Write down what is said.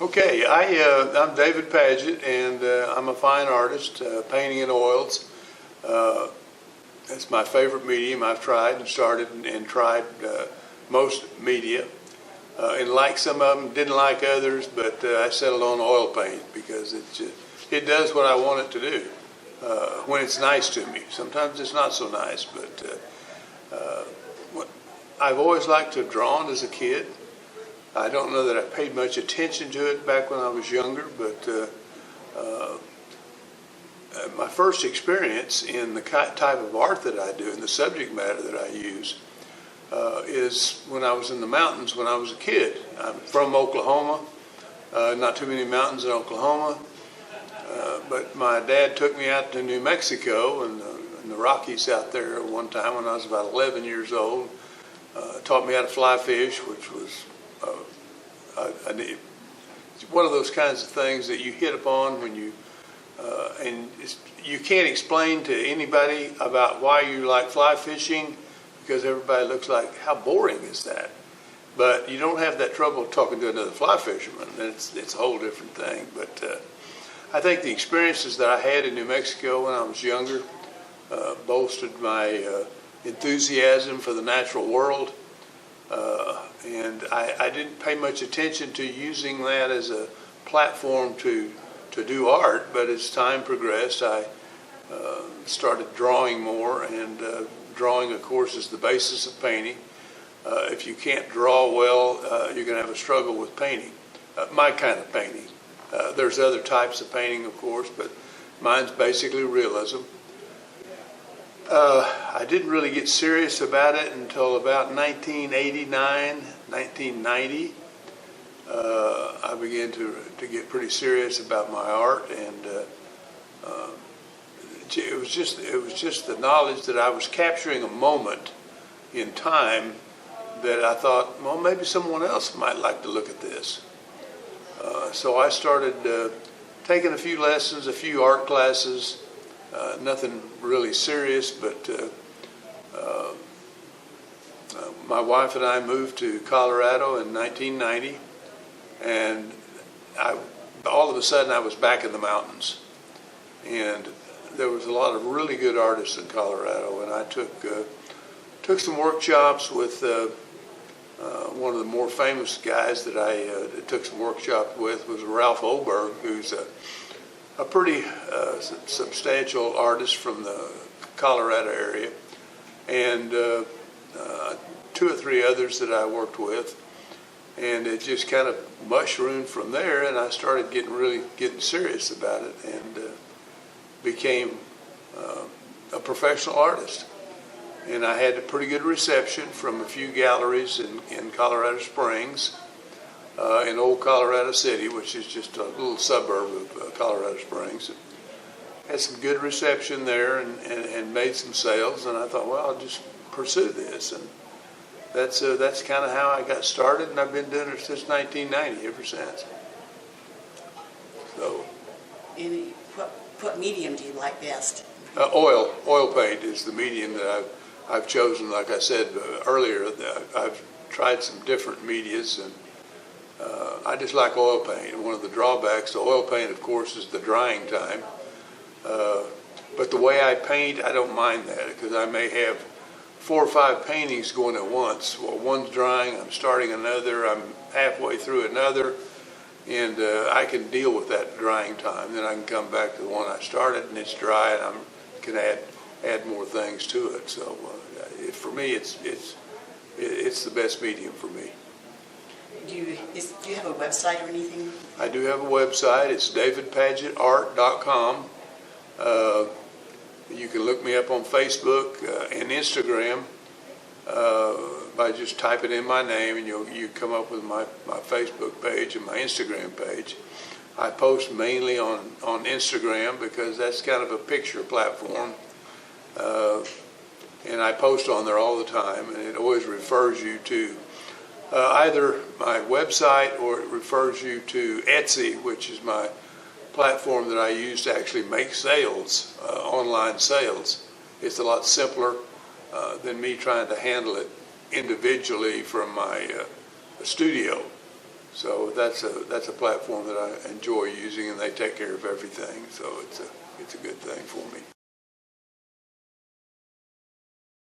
Okay, I'm David Padgett, and I'm a fine artist, painting in oils. It's my favorite medium. I've tried and started and tried most media, and liked some of them, didn't like others, but I settled on oil paint because it does what I want it to do when it's nice to me. Sometimes it's not so nice, but I've always liked to have drawn as a kid. I don't know that I paid much attention to it back when I was younger, but my first experience in the type of art that I do and the subject matter that I use is when I was in the mountains when I was a kid. I'm from Oklahoma, not too many mountains in Oklahoma, but my dad took me out to New Mexico and the Rockies out there one time when I was about 11 years old. Taught me how to fly fish, which was one of those kinds of things that you hit upon when you you can't explain to anybody about why you like fly fishing because everybody looks like, how boring is that? But you don't have that trouble talking to another fly fisherman. It's a whole different thing. But I think the experiences that I had in New Mexico when I was younger bolstered my enthusiasm for the natural world. And I didn't pay much attention to using that as a platform to do art, but as time progressed, I started drawing more, and drawing, of course, is the basis of painting. If you can't draw well, you're going to have a struggle with painting. My kind of painting. There's other types of painting, of course, but mine's basically realism. I didn't really get serious about it until about 1989, 1990. I began to get pretty serious about my art, and it was just the knowledge that I was capturing a moment in time that I thought, well, maybe someone else might like to look at this. So I started taking a few lessons, a few art classes. Nothing really serious, but my wife and I moved to Colorado in 1990, and all of a sudden I was back in the mountains. And there was a lot of really good artists in Colorado, and I took some workshops with one of the more famous guys that I took some workshops with was Ralph Oberg, who's a pretty substantial artist from the Colorado area, and two or three others that I worked with, and it just kind of mushroomed from there, and I started getting serious about it, and became a professional artist. And I had a pretty good reception from a few galleries in Colorado Springs, in Old Colorado City, which is just a little suburb of Colorado Springs. Had some good reception there and made some sales, and I thought, well, I'll just pursue this. And that's kind of how I got started, and I've been doing it since 1990, ever since. So, what medium do you like best? Oil paint is the medium that I've chosen. Like I said earlier, I've tried some different medias, and I just like oil paint. And one of the drawbacks to oil paint, of course, is the drying time. But the way I paint, I don't mind that, because I may have 4 or 5 paintings going at once. Well, one's drying, I'm starting another, I'm halfway through another, and I can deal with that drying time. Then I can come back to the one I started, and it's dry, and I can add more things to it. So for me, it's the best medium for me. Do you have a website or anything? I do have a website. It's davidpadgettart.com. You can look me up on Facebook and Instagram by just typing in my name, and you come up with my Facebook page and my Instagram page. I post mainly on Instagram because that's kind of a picture platform, and I post on there all the time, and it always refers you to either my website, or it refers you to Etsy, which is my platform that I use to actually make sales, online sales. It's a lot simpler than me trying to handle it individually from my studio. So that's a platform that I enjoy using, and they take care of everything. So it's a good thing for me.